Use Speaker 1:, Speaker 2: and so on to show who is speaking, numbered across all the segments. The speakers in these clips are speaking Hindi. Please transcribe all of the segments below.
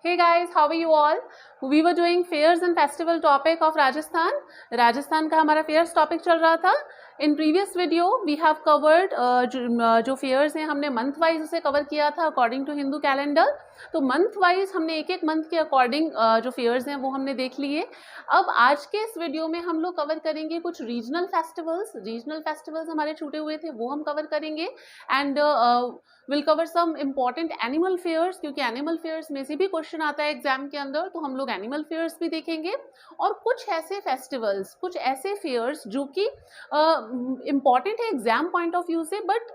Speaker 1: Hey guys, how are you all? We were doing fairs and festival topic of Rajasthan. Rajasthan का हमारा fairs topic चल रहा था. In previous video we have covered जो fairs हैं हमने month wise उसे cover किया था according to Hindu calendar. तो month wise हमने एक एक month के according जो fairs हैं वो हमने देख लिए. अब आज के इस वीडियो में हम लोग कवर करेंगे कुछ रीजनल फेस्टिवल्स हमारे छूटे हुए थे वो हम कवर करेंगे and will cover some important animal fairs, क्योंकि एनिमल फेयर्स में से भी क्वेश्चन आता है एग्जाम के अंदर, तो हम लोग एनिमल फेयर्स भी देखेंगे. और कुछ ऐसे फेस्टिवल्स, कुछ ऐसे फेयर्स जो कि इम्पॉर्टेंट है एग्जाम पॉइंट ऑफ व्यू से, but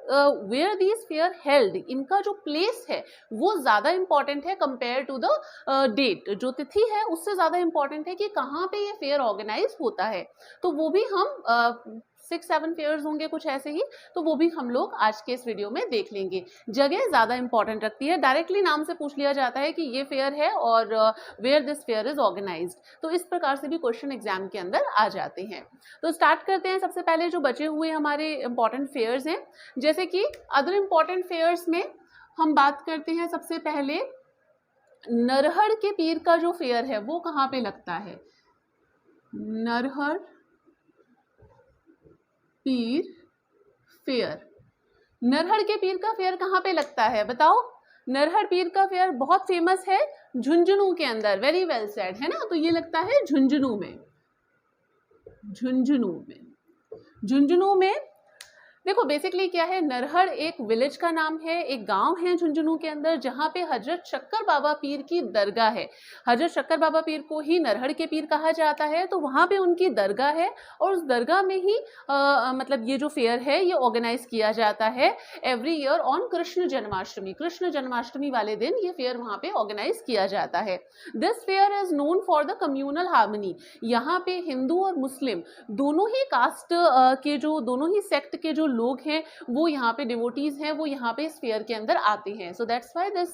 Speaker 1: where these fair held, इनका जो प्लेस है वो ज़्यादा इम्पॉर्टेंट है कंपेयर टू द डेट. जो तिथि है उससे ज़्यादा इम्पॉर्टेंट है कि कहाँ पे ये फेयर ऑर्गेनाइज होता है. तो वो भी हम 6-7 फेयर्स होंगे कुछ ऐसे ही, तो वो भी हम लोग आज के इस वीडियो में देख लेंगे. जगह ज़्यादा इंपॉर्टेंट रखती है, डायरेक्टली नाम से पूछ लिया जाता है कि ये फेयर है और where this fair is organised. तो इस प्रकार से भी क्वेश्चन एग्जाम के अंदर आ जाते हैं. तो स्टार्ट करते हैं. सबसे पहले जो बचे हुए हमारे इंपॉर्टेंट फेयर्स हैं, जैसे कि अदर इंपॉर्टेंट फेयर्स में हम बात करते हैं. सबसे पहले नरहड़ के पीर का जो फेयर है वो कहाँ पे लगता है. नरहड़ पीर फेयर. नरहड़ के पीर का फेयर कहाँ पे लगता है बताओ. नरहड़ पीर का फेयर बहुत फेमस है झुंझुनू के अंदर. वेरी वेल सेड, है ना. तो ये लगता है झुंझुनू में. देखो बेसिकली क्या है, नरहड़ एक विलेज का नाम है, एक गांव है झुंझुनू के अंदर जहां पे हजरत शक्कर बाबा पीर की दरगाह है. हजरत शक्कर बाबा पीर को ही नरहड़ के पीर कहा जाता है. तो वहां पे उनकी दरगाह है और उस दरगाह में ही मतलब ये जो फेयर है ये ऑर्गेनाइज किया जाता है every year on Krishna Janmashtami वाले दिन ये फेयर वहां पे ऑर्गेनाइज किया जाता है. This fair is known for the communal harmony. यहाँ पे हिंदू और मुस्लिम दोनों ही कास्ट के जो दोनों ही सेक्ट के जो लोग हैं वो यहाँ पे डिवोटीज हैं, वो यहाँ पे इस फेयर के अंदर आते हैं. So that's why this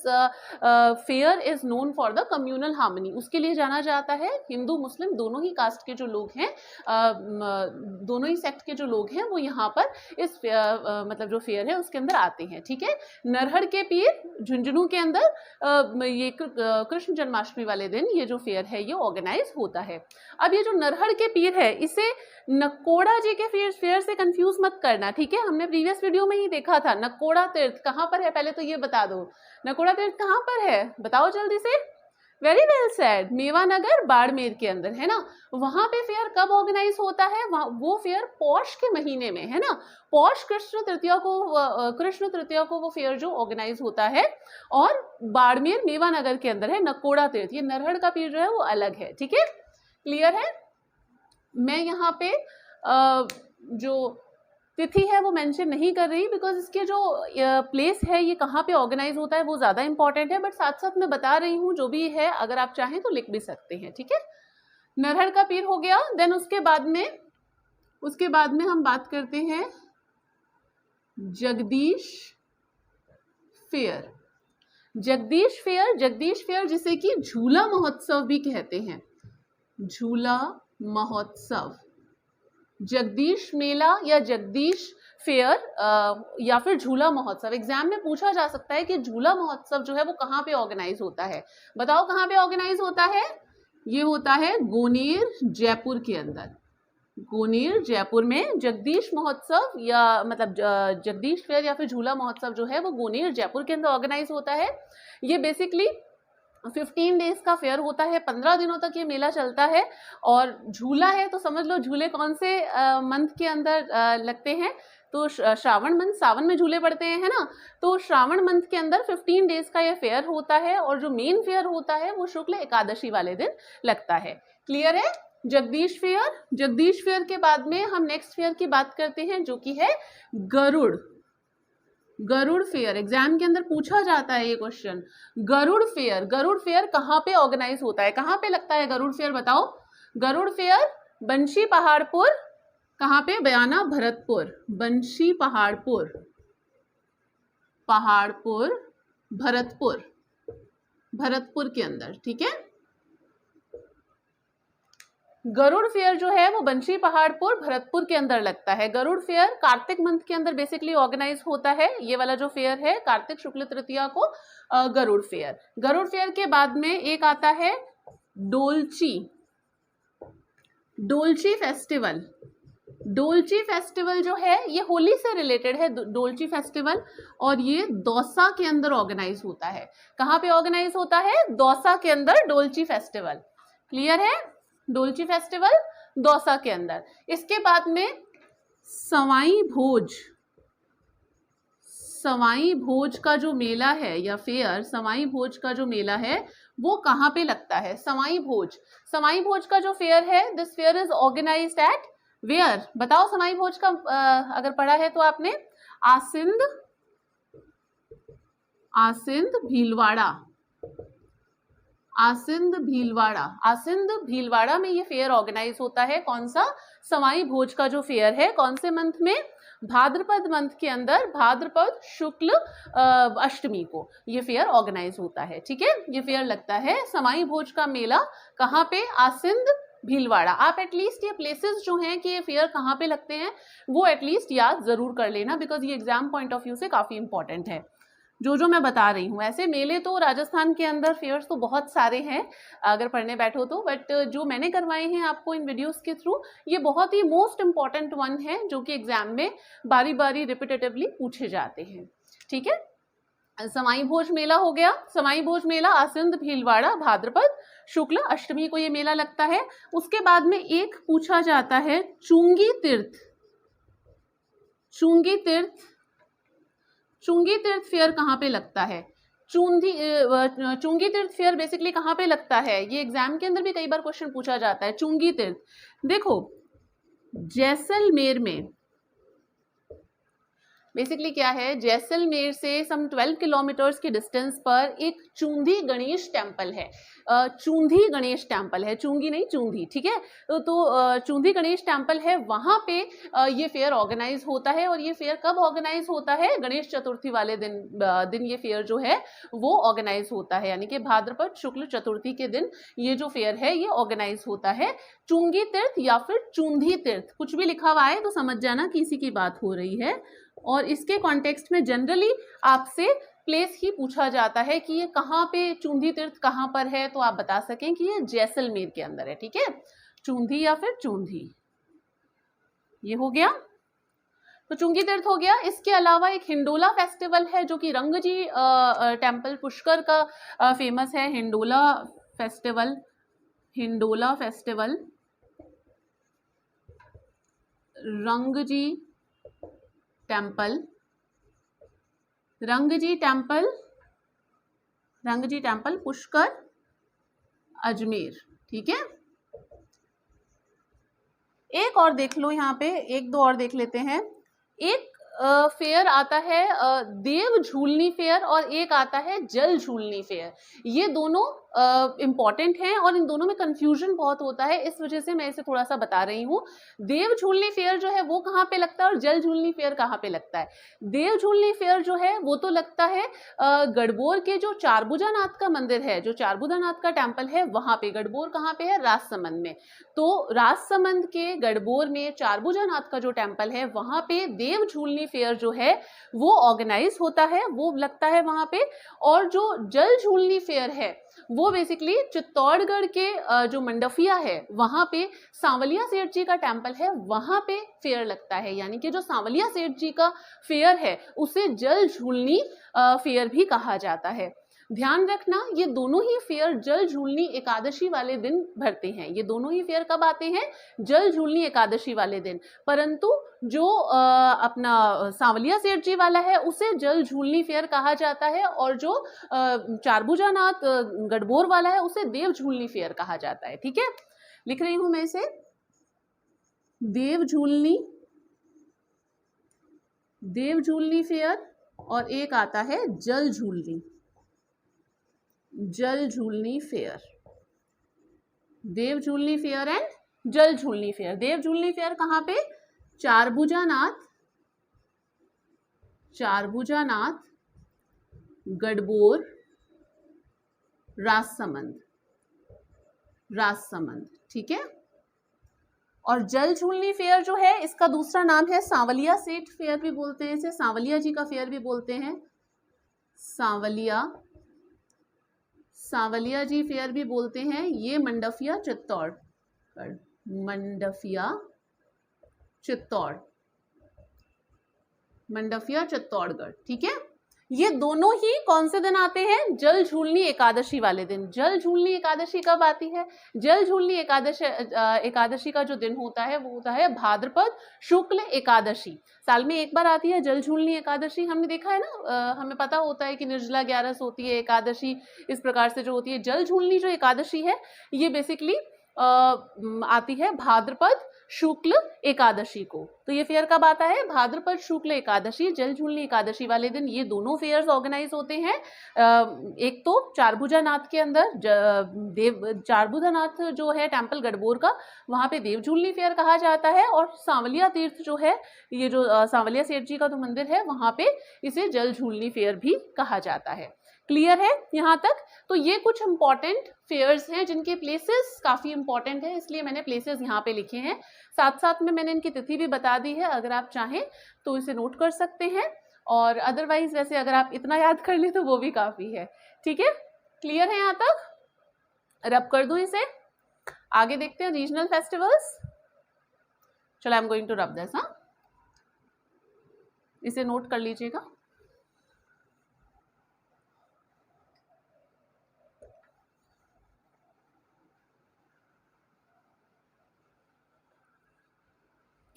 Speaker 1: fair is known for the communal harmony. उसके लिए जाना जाता है. हिंदू मुस्लिम दोनों ही कास्ट के जो लोग हैं, दोनों ही सेक्ट के जो लोग हैं वो यहाँ पर इस मतलब जो फेयर है उसके अंदर आते हैं. ठीक है. नरहड़ के पीर झुंझुनू के अंदर ये कृष्ण जन्माष्टमी वाले दिन ये जो फेयर है ये ऑर्गेनाइज होता है. अब ये जो नरहड़ के पीर है इसे नकोड़ा जी के फेयर से कंफ्यूज मत करना. ठीक है. हमने प्रीवियस वीडियो में ही देखा था. नकोड़ा तीर्थ कहाँ पर है पहले तो ये बता दो. नकोड़ा तीर्थ कहाँ पर है बताओ जल्दी से. Very well said, Mewanagar Barmer के अंदर, है ना. वहां पे फेयर कब ऑर्गेनाइज होता है, वो फेयर पौष के महीने में, है ना. पौष कृष्ण तृतीया को वो फेयर जो ऑर्गेनाइज होता है और बाड़मेर मेवानगर के अंदर है नकोड़ा तीर्थ. ये नरहड़ का पीर जो है वो अलग है. ठीक है. क्लियर है. मैं यहाँ पे जो तिथि है वो मेंशन नहीं कर रही बिकॉज इसके जो प्लेस है ये कहाँ पे ऑर्गेनाइज होता है वो ज़्यादा इंपॉर्टेंट है, बट साथ साथ मैं बता रही हूँ जो भी है, अगर आप चाहें तो लिख भी सकते हैं. ठीक है. नरहड़ का पीर हो गया. देन उसके बाद में हम बात करते हैं जगदीश फेयर जिसे कि झूला महोत्सव भी कहते हैं. झूला महोत्सव, जगदीश मेला या जगदीश फेयर या फिर झूला महोत्सव. एग्जाम में पूछा जा सकता है कि झूला महोत्सव जो है वो कहाँ पे ऑर्गेनाइज होता है. बताओ कहाँ पे ऑर्गेनाइज होता है. ये होता है गोनेर जयपुर के अंदर. गोनेर जयपुर में जगदीश महोत्सव या मतलब जगदीश फेयर या फिर झूला महोत्सव जो है वो गोनेर जयपुर के अंदर ऑर्गेनाइज होता है. ये बेसिकली 15 डेज का फेयर होता है. 15 दिनों तक ये मेला चलता है. और झूला है तो समझ लो झूले कौन से मंथ के अंदर लगते हैं. तो श्रावण मंथ, सावन में झूले पड़ते हैं, है ना. तो श्रावण मंथ के अंदर 15 डेज का ये फेयर होता है और जो मेन फेयर होता है वो शुक्ल एकादशी वाले दिन लगता है. क्लियर है. जगदीश फेयर के बाद में हम नेक्स्ट फेयर की बात करते हैं जो कि है गरुड़ फेयर. एग्जाम के अंदर पूछा जाता है ये क्वेश्चन. गरुड़ फेयर कहाँ पे ऑर्गेनाइज होता है, कहाँ पे लगता है गरुड़ फेयर बताओ. गरुड़ फेयर बंशी पहाड़पुर. कहाँ पे. बयाना भरतपुर. बंशी पहाड़पुर भरतपुर के अंदर. ठीक है. गरुड़ फेयर जो है वो बंशी पहाड़पुर भरतपुर के अंदर लगता है। गरुड़ फेयर कार्तिक मंथ के अंदर बेसिकली ऑर्गेनाइज होता है। ये वाला जो फेयर है कार्तिक शुक्ल तृतीया को गरुड़ फेयर। गरुड़ फेयर के बाद में एक आता है डोलची फेस्टिवल। डोलची फेस्टिवल जो है ये होली से रिलेटेड है, डोलची फेस्टिवल, और ये दौसा के अंदर ऑर्गेनाइज होता है। कहाँ पे ऑर्गेनाइज होता है? दौसा के अंदर डोलची फेस्टिवल। क्लियर है? डोलची फेस्टिवल दौसा के अंदर। इसके बाद में सवाई भोज का जो मेला है या फेयर, सवाई भोज का जो मेला है वो कहाँ पे लगता है? सवाई भोज का जो फेयर है, this fair is organised at where? बताओ सवाई भोज का अगर पढ़ा है तो आपने, आसिंद भीलवाड़ा में ये फेयर ऑर्गेनाइज होता है। कौन सा? सवाई भोज का जो फेयर है, कौन से मंथ में? भाद्रपद मंथ के अंदर, भाद्रपद शुक्ल अष्टमी को ये फेयर ऑर्गेनाइज होता है। ठीक है, ये फेयर लगता है सवाई भोज का मेला कहाँ पे? आसिंद भीलवाड़ा। आप एटलीस्ट ये प्लेसेस जो हैं कि ये फेयर कहाँ पे लगते हैं वो एटलीस्ट याद जरूर कर लेना, बिकॉज ये एग्जाम पॉइंट ऑफ व्यू से काफी इंपॉर्टेंट है जो मैं बता रही हूँ। ऐसे मेले तो राजस्थान के अंदर फेयर्स तो बहुत सारे हैं अगर पढ़ने बैठो तो, बट जो मैंने करवाए हैं आपको इन वीडियोस के थ्रू, ये बहुत ही मोस्ट इंपॉर्टेंट वन है जो कि एग्जाम में बारी बारी रिपीटेटिवली पूछे जाते हैं। ठीक है, सवाई भोज मेला हो गया। सवाई भोज मेला आसिंद भीलवाड़ा भाद्रपद शुक्ल अष्टमी को ये मेला लगता है। उसके बाद में एक पूछा जाता है चुंगी तीर्थ फेयर कहाँ पे लगता है? चुंगी तीर्थ फेयर बेसिकली कहाँ पे लगता है? ये एग्जाम के अंदर भी कई बार क्वेश्चन पूछा जाता है। चुंगी तीर्थ देखो जैसलमेर में बेसिकली क्या है, जैसलमेर से सम 12 किलोमीटर्स के डिस्टेंस पर एक चूंधी गणेश टेम्पल है। चूंधी गणेश टेम्पल है, चुंगी नहीं चूंधी। ठीक है, तो चूंधी गणेश टेम्पल है, वहां पे ये फेयर ऑर्गेनाइज होता है। और ये फेयर कब ऑर्गेनाइज होता है? गणेश चतुर्थी वाले दिन ये फेयर जो है वो ऑर्गेनाइज होता है, यानी कि भाद्रपद शुक्ल चतुर्थी के दिन ये जो फेयर है ये ऑर्गेनाइज होता है। चुंगी तीर्थ या फिर चूंधी तीर्थ, कुछ भी लिखा हुआ है तो समझ जाना कि इसी की बात हो रही है। और इसके कॉन्टेक्स्ट में जनरली आपसे प्लेस ही पूछा जाता है कि ये कहाँ पे, चूंधी तीर्थ कहाँ पर है, तो आप बता सकें कि ये जैसलमेर के अंदर है। ठीक है, चूंधी या फिर चूंधी, ये हो गया। तो चुंगी तीर्थ हो गया। इसके अलावा एक हिंडोला फेस्टिवल है जो कि रंगजी टेम्पल पुष्कर का फेमस है। हिंडोला फेस्टिवल रंगजी टेम्पल पुष्कर अजमेर। ठीक है, एक और देख लो, यहाँ पे एक दो और देख लेते हैं। एक फेयर आता है देव झूलनी फेयर और एक आता है जल झूलनी फेयर। ये दोनों इंपॉर्टेंट हैं और इन दोनों में कंफ्यूजन बहुत होता है, इस वजह से मैं इसे थोड़ा सा बता रही हूँ। देव झूलनी फेयर जो है वो कहाँ पे लगता है और जल झूलनी फेयर कहाँ पे लगता है? देव झूलनी फेयर जो है वो तो लगता है गढ़बोर के जो चारभुजानाथ का मंदिर है, जो चारभुजानाथ का टेम्पल है वहां पे। गढ़बोर कहाँ पे है? राजसमंद में। तो राजसमंद के गढ़बोर में चारभुजानाथ का जो टेम्पल है वहां पे देव झूलनी फेयर जो है वो ऑर्गेनाइज होता है, वो लगता है वहां पे। और जो जल झूलनी फेयर है वो बेसिकली चित्तौड़गढ़ के जो मंडफिया है वहां पे सांवलिया सेठ जी का टेम्पल है, वहां पे फेयर लगता है। यानी कि जो सांवलिया सेठ जी का फेयर है उसे जल झूलनी फेयर भी कहा जाता है। ध्यान रखना, ये दोनों ही फेयर जल झूलनी एकादशी वाले दिन भरते हैं। ये दोनों ही फेयर कब आते हैं? जल झूलनी एकादशी वाले दिन। परंतु जो अपना सांवलिया सेठ जी वाला है उसे जल झूलनी फेयर कहा जाता है और जो चारभुजानाथ गढ़बोर वाला है उसे देव झूलनी फेयर कहा जाता है। ठीक है, लिख रही हूं मैं इसे, देव झूलनी फेयर और एक आता है जल झूलनी फेयर। देव झूलनी फेयर एंड जल झूलनी फेयर। देव झूलनी फेयर कहाँ पे? चारभुजानाथ गढ़बोर राजसमंद। ठीक है, और जल झूलनी फेयर जो है इसका दूसरा नाम है सांवलिया सेठ फेयर भी बोलते हैं, इसे सांवलिया जी का फेयर भी बोलते हैं, सांवलिया जी फेयर भी बोलते हैं। ये मंडफिया चित्तौड़गढ़, मंडफिया चित्तौड़गढ़, ठीक है। ये दोनों ही कौन से दिन आते हैं? जल झूलनी एकादशी वाले दिन। जल झूलनी एकादशी कब आती है? जल झूलनी एकादशी का जो दिन होता है वो होता है भाद्रपद शुक्ल एकादशी। साल में एक बार आती है जल झूलनी एकादशी, हमने देखा है ना, हमें पता होता है कि निर्जला 11 होती है, एकादशी इस प्रकार से जो होती है। जल झूलनी जो एकादशी है ये बेसिकली आती है भाद्रपद शुक्ल एकादशी को। तो ये फेयर कब आता है? भाद्रपद शुक्ल एकादशी, जल झूलनी एकादशी वाले दिन ये दोनों फेयर्स ऑर्गेनाइज होते हैं। एक तो चारभुजानाथ के अंदर, चारभुजानाथ जो है टेम्पल गढ़बोर का, वहाँ पे देव झूलनी फेयर कहा जाता है। और सांवलिया तीर्थ जो है, ये जो सांवलिया सेठ जी का जो मंदिर है वहाँ पे इसे जल झूलनी फेयर भी कहा जाता है। क्लियर है यहाँ तक? तो ये कुछ इंपॉर्टेंट फेयर्स हैं जिनके प्लेसेस काफ़ी इंपॉर्टेंट है, इसलिए मैंने प्लेसेस यहाँ पे लिखे हैं। साथ साथ में मैंने इनकी तिथि भी बता दी है, अगर आप चाहें तो इसे नोट कर सकते हैं। और अदरवाइज वैसे अगर आप इतना याद कर ले तो वो भी काफ़ी है, ठीक है। क्लियर है यहाँ तक? रब कर दूँ इसे, आगे देखते हैं रीजनल फेस्टिवल्स। चलो I am going to rub this, हाँ, इसे नोट कर लीजिएगा।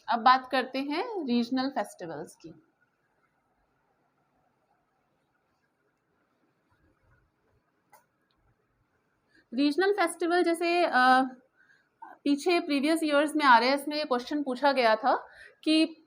Speaker 1: अब बात करते हैं रीजनल फेस्टिवल्स की। रीजनल फेस्टिवल जैसे पीछे प्रीवियस ईयर्स में आरएएस में ये क्वेश्चन पूछा गया था कि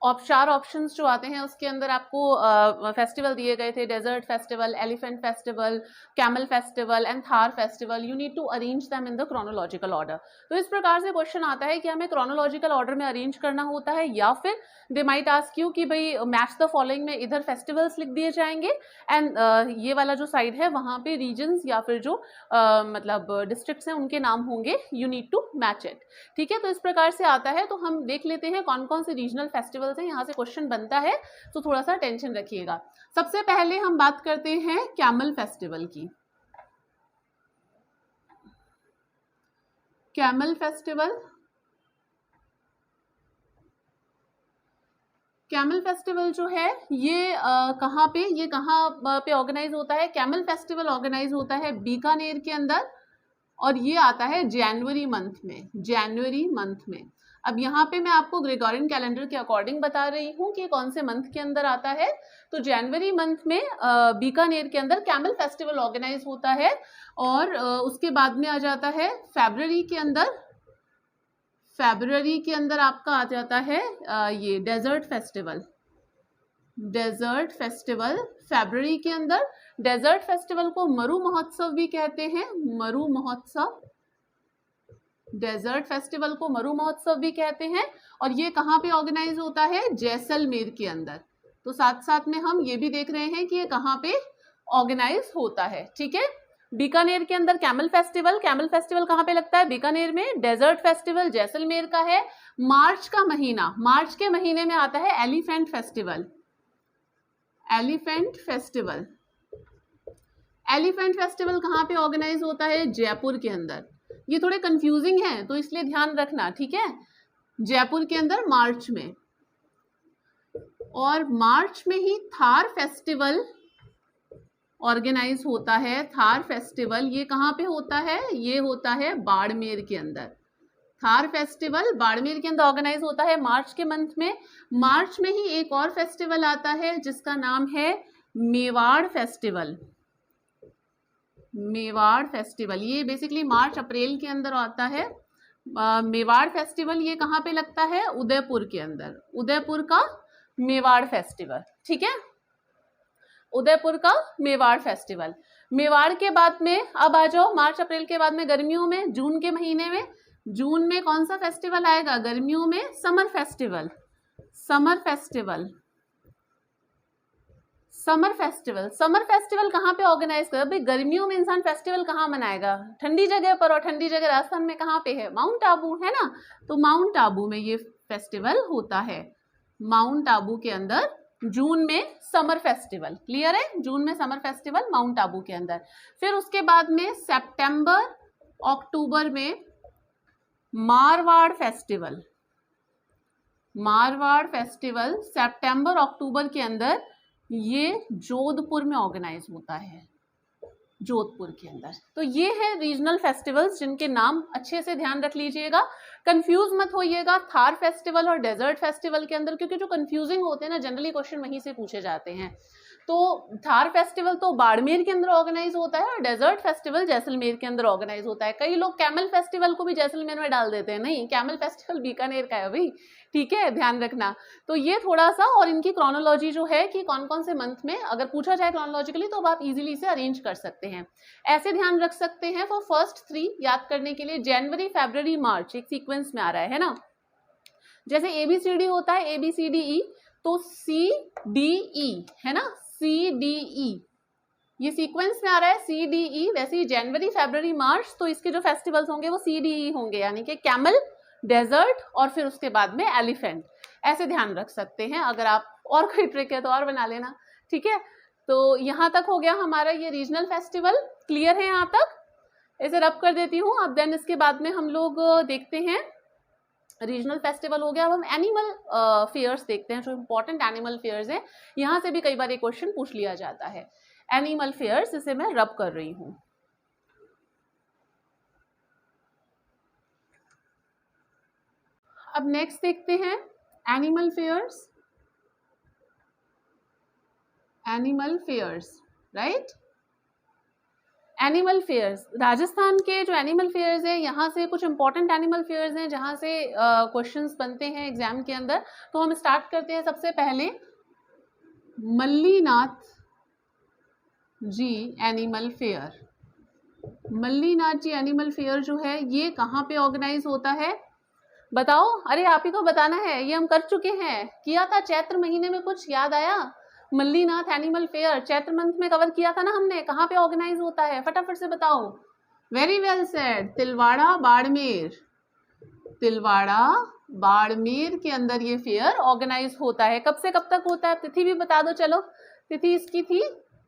Speaker 1: 4 ऑप्शंस जो आते हैं उसके अंदर आपको फेस्टिवल दिए गए थे, desert festival, elephant festival, camel festival and Thar festival. You need to arrange them in the chronological order. तो इस प्रकार से क्वेश्चन आता है कि हमें क्रोनोलॉजिकल ऑर्डर में अरेंज करना होता है, या फिर दे माइट आस्क यू कि भाई मैच द फॉलोइंग में इधर फेस्टिवल्स लिख दिए जाएंगे एंड ये वाला जो साइड है वहाँ पे रीजन्स या फिर जो मतलब डिस्ट्रिक्ट्स हैं उनके नाम होंगे, you need to match it, ठीक है। तो इस प्रकार से आता है। तो हम देख लेते हैं कौन कौन से रीजनल फेस्टिवल से यहाँ से क्वेश्चन बनता है, तो थोड़ा सा टेंशन रखिएगा। सबसे पहले हम बात करते हैं कैमल फेस्टिवल की। कैमल फेस्टिवल, कैमल फेस्टिवल जो है ये कहाँ पे ऑर्गेनाइज होता है? कैमल फेस्टिवल ऑर्गेनाइज होता है बीकानेर के अंदर, और ये आता है जनवरी मंथ में। अब यहाँ पे मैं आपको ग्रेगोरियन कैलेंडर के अकॉर्डिंग बता रही हूँ कि कौन से मंथ के अंदर आता है। तो जनवरी मंथ में बीकानेर के अंदर कैमल फेस्टिवल ऑर्गेनाइज होता है। और उसके बाद में आ जाता है फरवरी के अंदर आपका आ जाता है ये डेजर्ट फेस्टिवल। फरवरी के अंदर डेजर्ट फेस्टिवल को मरु महोत्सव भी कहते हैं, मरु महोत्सव। डेजर्ट फेस्टिवल को मरु महोत्सव भी कहते हैं। और ये कहाँ पे ऑर्गेनाइज होता है? जैसलमेर के अंदर। तो साथ साथ में हम ये भी देख रहे हैं कि ये कहाँ पे ऑर्गेनाइज होता है, ठीक है। बीकानेर के अंदर कैमल फेस्टिवल कहाँ पे लगता है? बीकानेर में। डेजर्ट फेस्टिवल जैसलमेर का है। मार्च के महीने में आता है एलिफेंट फेस्टिवल कहाँ पे ऑर्गेनाइज होता है? जयपुर के अंदर। ये थोड़े कंफ्यूजिंग हैं तो इसलिए ध्यान रखना, ठीक है। जयपुर के अंदर मार्च में। और मार्च में ही थार फेस्टिवल ऑर्गेनाइज होता है। थार फेस्टिवल ये कहाँ पे होता है? ये होता है बाड़मेर के अंदर। थार फेस्टिवल बाड़मेर के अंदर ऑर्गेनाइज होता है मार्च के मंथ में। मार्च में ही एक और फेस्टिवल आता है जिसका नाम है मेवाड़ फेस्टिवल। ये बेसिकली मार्च अप्रैल के अंदर आता है। मेवाड़ फेस्टिवल ये कहाँ पे लगता है? उदयपुर के अंदर। उदयपुर का मेवाड़ फेस्टिवल, ठीक है। उदयपुर का मेवाड़ फेस्टिवल। मेवाड़ के बाद में अब आ जाओ मार्च अप्रैल के बाद में गर्मियों में, जून के महीने में। जून में कौन सा फेस्टिवल आएगा? गर्मियों में समर फेस्टिवल समर फेस्टिवल कहाँ पे ऑर्गेनाइज कर, भाई गर्मियों में इंसान फेस्टिवल कहाँ मनाएगा, ठंडी जगह पर, और ठंडी जगह राजस्थान में कहाँ पे है, माउंट आबू है ना, तो माउंट आबू में ये फेस्टिवल होता है। माउंट आबू के अंदर जून में समर फेस्टिवल, क्लियर है, जून में समर फेस्टिवल माउंट आबू के अंदर। फिर उसके बाद में सितंबर अक्टूबर में मारवाड़ फेस्टिवल, मारवाड़ फेस्टिवल सितंबर अक्टूबर के अंदर ये जोधपुर में ऑर्गेनाइज होता है, जोधपुर के अंदर। तो ये है रीजनल फेस्टिवल्स जिनके नाम अच्छे से ध्यान रख लीजिएगा, कंफ्यूज मत होइएगा थार फेस्टिवल और डेजर्ट फेस्टिवल के अंदर, क्योंकि जो कंफ्यूजिंग होते हैं ना जनरली क्वेश्चन वहीं से पूछे जाते हैं। तो थार फेस्टिवल तो बाड़मेर के अंदर ऑर्गेनाइज होता है और डेजर्ट फेस्टिवल जैसलमेर के अंदर ऑर्गेनाइज होता है। कई लोग कैमल फेस्टिवल को भी जैसलमेर में डाल देते हैं, नहीं, कैमल फेस्टिवल बीकानेर का है भाई, ठीक है, ध्यान रखना। तो ये थोड़ा सा, और इनकी क्रोनोलॉजी जो है कि कौन कौन से मंथ में अगर पूछा जाए क्रोनोलॉजिकली तो आप इजीली से अरेंज कर सकते हैं, ऐसे ध्यान रख सकते हैं। फॉर फर्स्ट 3 याद करने के लिए जनवरी फरवरी मार्च एक सीक्वेंस में आ रहा है ना, जैसे ABCD होता है ABCDE, तो CDE है ना, CDE ये सीक्वेंस में आ रहा है CDE, वैसे ही जनवरी फरवरी मार्च तो इसके जो फेस्टिवल्स होंगे वो CDE होंगे, यानी कि कैमल, डेजर्ट और फिर उसके बाद में एलिफेंट, ऐसे ध्यान रख सकते हैं। अगर आप और कोई ट्रिक है तो और बना लेना, ठीक है। तो यहाँ तक हो गया हमारा ये रीजनल फेस्टिवल, क्लियर है यहाँ तक, इसे रब कर देती हूँ। अब देन इसके बाद में हम लोग देखते हैं, रीजनल फेस्टिवल हो गया, अब हम एनिमल फेयर्स देखते हैं, जो इंपॉर्टेंट एनिमल फेयर्स हैं, यहाँ से भी कई बार एक क्वेश्चन पूछ लिया जाता है। एनिमल फेयर्स, इसे मैं रब कर रही हूँ। अब नेक्स्ट देखते हैं animal fairs, animal fairs, right. Animal fairs, Rajasthan के जो एनिमल फेयर्स हैं, यहाँ से कुछ इंपॉर्टेंट एनिमल फेयर्स हैं जहाँ से क्वेश्चंस बनते हैं एग्जाम के अंदर। तो हम स्टार्ट करते हैं सबसे पहले मल्लीनाथ जी एनिमल फेयर। मल्लीनाथ जी एनिमल फेयर जो है ये कहाँ पे ऑर्गेनाइज होता है, बताओ। अरे आप ही को बताना है, ये हम कर चुके हैं, किया था चैत्र महीने में, कुछ याद आया? Mallinath animal fair Chaitra month में कवर किया था ना हमने, कहाँ पे ऑर्गेनाइज होता है, फटाफट से बताओ। Very well said, Tilwara Barmer, Tilwara Barmer के अंदर ये फेयर ऑर्गेनाइज होता है। कब से कब तक होता है, तिथि भी बता दो, चलो। तिथि इसकी थी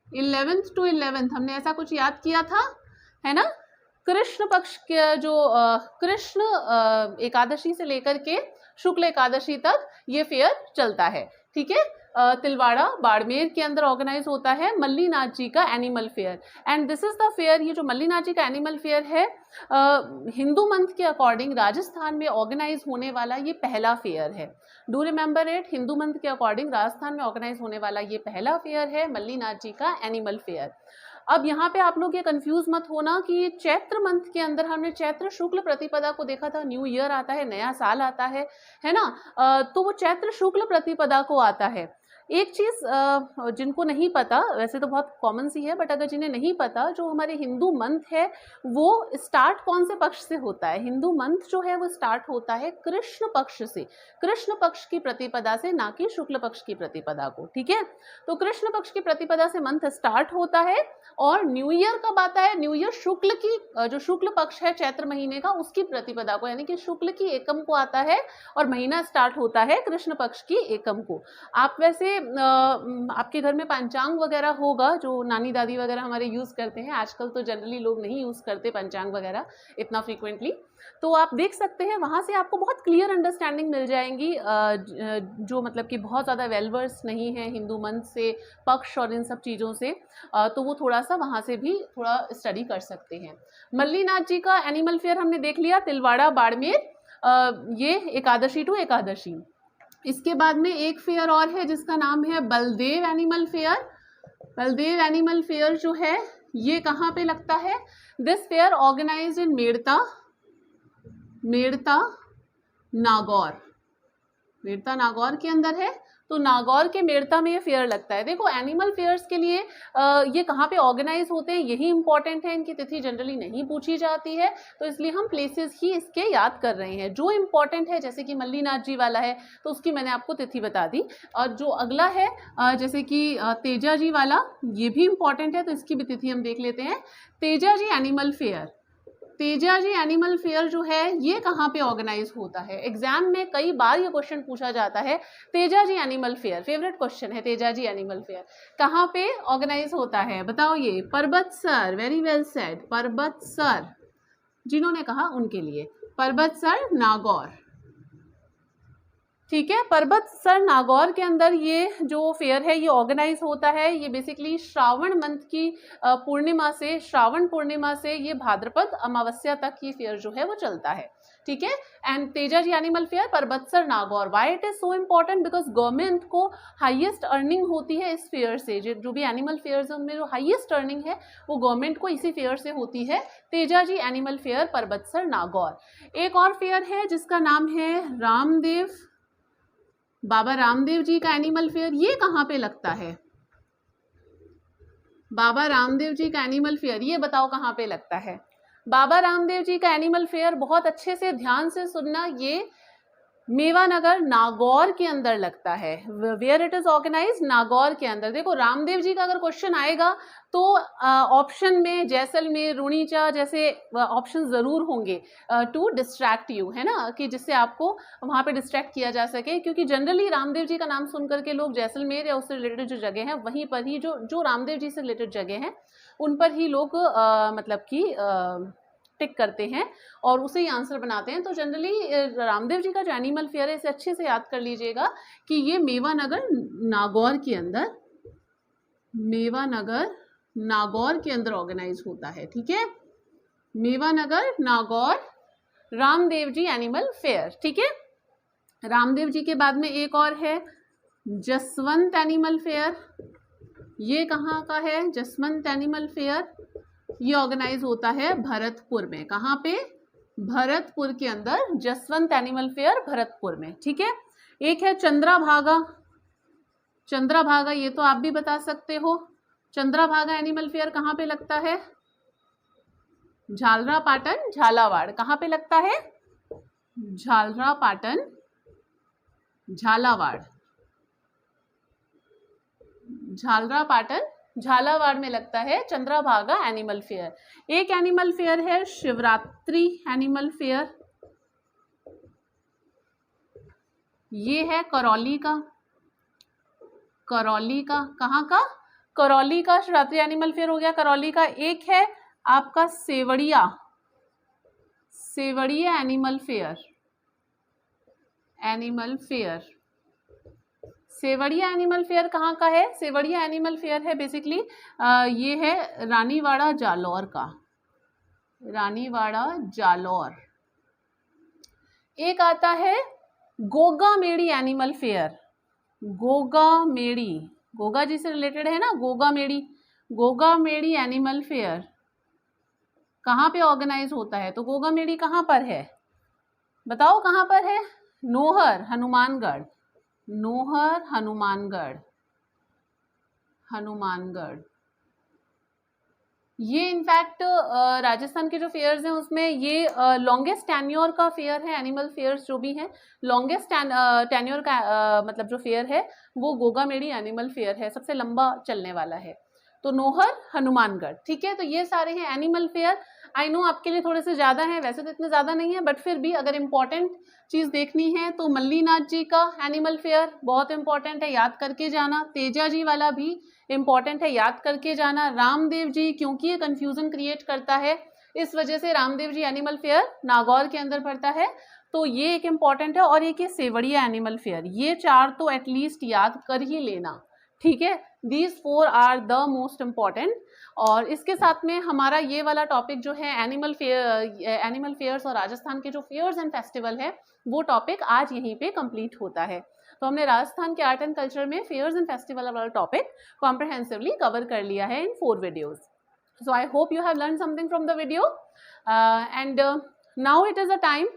Speaker 1: 11th to 11th, हमने ऐसा कुछ याद किया था, है ना। कृष्ण पक्ष के जो कृष्ण एकादशी से लेकर के शुक्ल एकादशी तक ये फेयर चलता है, ठीक है। तिलवाड़ा बाड़मेर के अंदर ऑर्गेनाइज होता है मल्लीनाथ जी का animal fair, and this is the fair, ये जो मल्लीनाथ जी का एनिमल फेयर है हिंदू मंथ के अकॉर्डिंग राजस्थान में ऑर्गेनाइज होने वाला ये पहला फेयर है। Do remember it, Hindu month के अकॉर्डिंग राजस्थान में ऑर्गेनाइज होने वाला ये पहला फेयर है मल्लीनाथ जी का एनिमल फेयर। अब यहाँ पे आप लोग ये कंफ्यूज मत होना कि चैत्र मंथ के अंदर हमने चैत्र शुक्ल प्रतिपदा को देखा था, न्यू ईयर आता है, नया साल आता है ना, तो वो चैत्र शुक्ल प्रतिपदा को आता है। एक चीज जिनको नहीं पता, वैसे तो बहुत कॉमन सी है, बट अगर जिन्हें नहीं पता, जो हमारे हिंदू मंथ है वो स्टार्ट कौन से पक्ष से होता है, हिंदू मंथ जो है वो स्टार्ट होता है कृष्ण पक्ष से, कृष्ण पक्ष की प्रतिपदा से, ना कि शुक्ल पक्ष की प्रतिपदा को, ठीक है। तो कृष्ण पक्ष की प्रतिपदा से मंथ स्टार्ट होता है, और न्यू ईयर कब आता है, न्यू ईयर शुक्ल की जो शुक्ल पक्ष है चैत्र महीने का उसकी प्रतिपदा को, यानी कि शुक्ल की एकम को आता है, और महीना स्टार्ट होता है कृष्ण पक्ष की एकम को। आप वैसे आपके घर में पंचांग वगैरह होगा, जो नानी दादी वगैरह हमारे यूज़ करते हैं, आजकल तो जनरली लोग नहीं यूज़ करते पंचांग वगैरह इतना फ्रीक्वेंटली, तो आप देख सकते हैं वहाँ से आपको बहुत क्लियर अंडरस्टैंडिंग मिल जाएंगी। जो मतलब कि बहुत ज़्यादा वेलवर्स नहीं है हिंदू मंथ से, पक्ष और इन सब चीज़ों से, तो वो थोड़ा सा वहाँ से भी थोड़ा स्टडी कर सकते हैं। मल्लीनाथ जी का एनिमल फेयर हमने देख लिया, तिलवाड़ा बाड़मेर, ये एकादशी टू एकादशी। इसके बाद में एक फेयर और है जिसका नाम है Baldev animal fair. Baldev animal fair जो है ये कहाँ पे लगता है, दिस फेयर ऑर्गेनाइज्ड इन मेड़ता, मेड़ता नागौर, मेड़ता नागौर के अंदर है। तो नागौर के मेड़ता में ये फेयर लगता है। देखो एनिमल फेयर्स के लिए ये कहाँ पे ऑर्गेनाइज होते हैं यही इंपॉर्टेंट है, इनकी तिथि जनरली नहीं पूछी जाती है, तो इसलिए हम प्लेसेस ही इसके याद कर रहे हैं। जो इंपॉर्टेंट है जैसे कि मल्लीनाथ जी वाला है तो उसकी मैंने आपको तिथि बता दी, और जो अगला है जैसे कि तेजा जी वाला, ये भी इंपॉर्टेंट है तो इसकी भी तिथि हम देख लेते हैं। Teja ji animal fair, Teja ji animal fair जो है ये कहाँ पे ऑर्गेनाइज होता है? एग्जाम में कई बार ये क्वेश्चन पूछा जाता है। Teja ji animal fair favourite question है। तेजा जी एनिमल फेयर कहाँ पे ऑर्गेनाइज होता है बताओ? ये Parbatsar, very well said, Parbatsar, जिन्होंने कहा उनके लिए परबतसर नागौर, ठीक है। परबतसर नागौर के अंदर ये जो फेयर है ये ऑर्गेनाइज होता है। ये बेसिकली श्रावण मंथ की पूर्णिमा से, श्रावण पूर्णिमा से ये भाद्रपद अमावस्या तक ये फेयर जो है वो चलता है, ठीक है। And Teja ji animal fair Parbatsar Nagaur, why it is so important? Because government को हाईएस्ट अर्निंग होती है इस फेयर से। जो भी एनिमल फेयर्स है उनमें जो हाईएस्ट अर्निंग है वो गवर्नमेंट को इसी फेयर से होती है। Teja ji animal fair Parbatsar Nagaur. एक और फेयर है जिसका नाम है रामदेव, बाबा रामदेव जी का एनिमल फेयर, ये कहाँ पे लगता है? बाबा रामदेव जी का एनिमल फेयर ये बताओ कहाँ पे लगता है? बाबा रामदेव जी का एनिमल फेयर बहुत अच्छे से ध्यान से सुनना, ये मेवानगर नागौर के अंदर लगता है। Where it is organise? Nagaur के अंदर। देखो रामदेव जी का अगर क्वेश्चन आएगा तो ऑप्शन में जैसलमेर, रुणीचा जैसे ऑप्शन जरूर होंगे टू डिस्ट्रैक्ट यू, है ना, कि जिससे आपको वहां पे डिस्ट्रैक्ट किया जा सके, क्योंकि जनरली रामदेव जी का नाम सुन करके लोग जैसलमेर या उससे रिलेटेड जो जगह है वहीं पर ही जो रामदेव जी से रिलेटेड जगह हैं उन पर ही लोग मतलब कि टिक करते हैं और उसे ही आंसर बनाते हैं। तो जनरली रामदेव जी का जो एनिमल फेयर है इसे अच्छे से याद कर लीजिएगा कि ये मेवानगर नागौर के अंदर, मेवानगर नागौर के अंदर ऑर्गेनाइज होता है, ठीक है। मेवानगर नागौर रामदेव जी एनिमल फेयर, ठीक है। रामदेव जी के बाद में एक और है जसवंत एनिमल फेयर, ये कहाँ का है? जसवंत एनिमल फेयर ये ऑर्गेनाइज होता है भरतपुर में। कहाँ पे? भरतपुर के अंदर जसवंत एनिमल फेयर, भरतपुर में, ठीक है। एक है चंद्राभागा, चंद्राभागा ये तो आप भी बता सकते हो। चंद्राभागा एनिमल फेयर कहाँ पे लगता है? झालरापाटन, झालावाड़। कहाँ पे लगता है? झालरापाटन, झालावाड़, झालरापाटन झालावाड़ में लगता है चंद्राभागा एनिमल फेयर। एक एनिमल फेयर है शिवरात्रि एनिमल फेयर, ये है करौली का, करौली का, कहाँ का? करौली का शिवरात्रि एनिमल फेयर हो गया करौली का। एक है आपका Sevadiya, Sevadiya animal fair, animal fair, Sevadiya animal fair कहाँ का है? सेवड़िया एनिमल फेयर है बेसिकली ये है रानीवाड़ा जालौर का, रानीवाड़ा जालौर। एक आता है गोगा मेड़ी एनिमल फेयर, गोगा मेड़ी, गोगा जी से रिलेटेड है ना, गोगा मेड़ी, गोगा मेड़ी एनिमल फेयर कहाँ पे ऑर्गेनाइज होता है? तो गोगा मेड़ी कहाँ पर है बताओ? कहाँ पर है? नोहर, हनुमानगढ़, नोहर, हनुमानगढ़, हनुमानगढ़। ये इनफैक्ट राजस्थान के जो फेयर्स हैं उसमें ये लॉन्गेस्ट टेन्योर का फेयर है। एनिमल फेयर्स जो भी हैं लॉन्गेस्ट टेन्योर का मतलब जो फेयर है वो गोगा मेड़ी एनिमल फेयर है, सबसे लंबा चलने वाला है। तो नोहर, हनुमानगढ़, ठीक है। तो ये सारे हैं एनिमल फेयर। आई नो आपके लिए थोड़े से ज़्यादा हैं, वैसे तो इतने ज़्यादा नहीं है, बट फिर भी अगर इम्पॉर्टेंट चीज़ देखनी है तो मल्लीनाथ जी का एनिमल फेयर बहुत इंपॉर्टेंट है, याद करके जाना। तेजा जी वाला भी इंपॉर्टेंट है, याद करके जाना। रामदेव जी, क्योंकि ये कंफ्यूजन क्रिएट करता है इस वजह से रामदेव जी एनिमल फेयर नागौर के अंदर पड़ता है, तो ये एक इम्पॉर्टेंट है। और एक ये सेवड़िया एनिमल फेयर, ये चार तो एटलीस्ट याद कर ही लेना, ठीक है। These 4 are the most important. और इसके साथ में हमारा ये वाला टॉपिक जो है एनिमल फेयर्स और राजस्थान के जो फेयर्स एंड फेस्टिवल है वो टॉपिक आज यहीं पे कंप्लीट होता है। तो हमने राजस्थान के आर्ट एंड कल्चर में फेयर्स एंड फेस्टिवल वाला टॉपिक कॉम्प्रहेंसिवली कवर कर लिया है in 4 videos. So I hope you have learn something from the video and now it is a time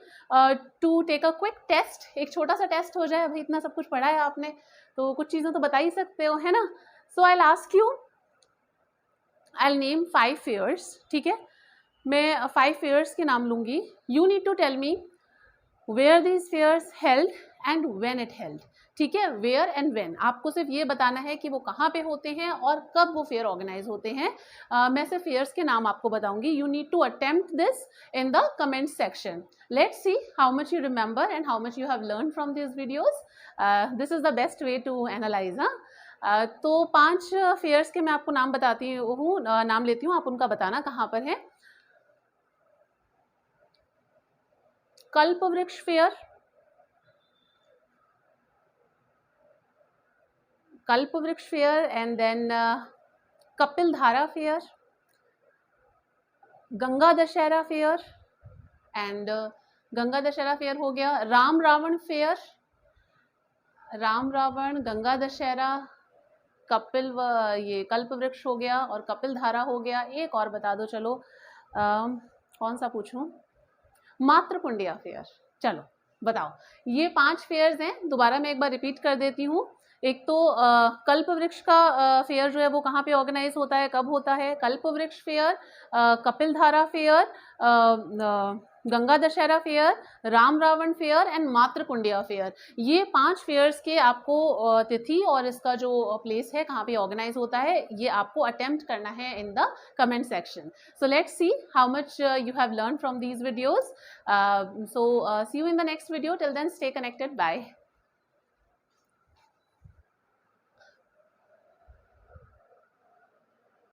Speaker 1: to take a quick test. एक छोटा सा टेस्ट हो जाए, अभी इतना सब कुछ पढ़ा है आपने तो कुछ चीज़ें तो बता ही सकते हो, है ना। So I ask you, I name 5 fairs, ठीक है। मैं 5 फेयर्स के नाम लूँगी। You need to tell me where these fairs held and when it held, ठीक है। वेयर एंड व्हेन, आपको सिर्फ ये बताना है कि वो कहाँ पे होते हैं और कब वो फेयर ऑर्गेनाइज होते हैं। मैं सिर्फ फेयर्स के नाम आपको बताऊंगी। You need to attempt this in the comment section. Let's see how much you remember and how much you have learn from this videos. This is the best way to analyse. तो 5 फेयर्स के मैं आपको नाम बताती हूँ, नाम लेती हूँ, आप उनका बताना कहाँ पर है। Kalpavriksh fair, Kalpavriksh fair, and then Kapildhara fair, Ganga Dussehra fair, and Ganga Dussehra fair हो गया। राम रावण फेयर, राम रावण, गंगा दशहरा, ये कल्पवृक्ष हो गया और कपिलधारा हो गया। एक और बता दो, चलो कौन सा पूछूं, मातृकुंडिया फेयर। चलो बताओ, ये 5 फेयर्स हैं। दोबारा मैं एक बार रिपीट कर देती हूँ। एक तो कल्पवृक्ष का फेयर जो है वो कहाँ पे ऑर्गेनाइज होता है, कब होता है। Kalpavriksh fair, Kapildhara fair, Ganga Dussehra fair, Ram Ravan fair and Matrikundiya fair. ये 5 फेयर्स के आपको तिथि और इसका जो प्लेस है, कहाँ पे ऑर्गेनाइज होता है, ये आपको अटेम्प्ट करना है इन the comment section. So let's see how much you have learned from these videos. So see you in the next video. Till then, stay connected. Bye.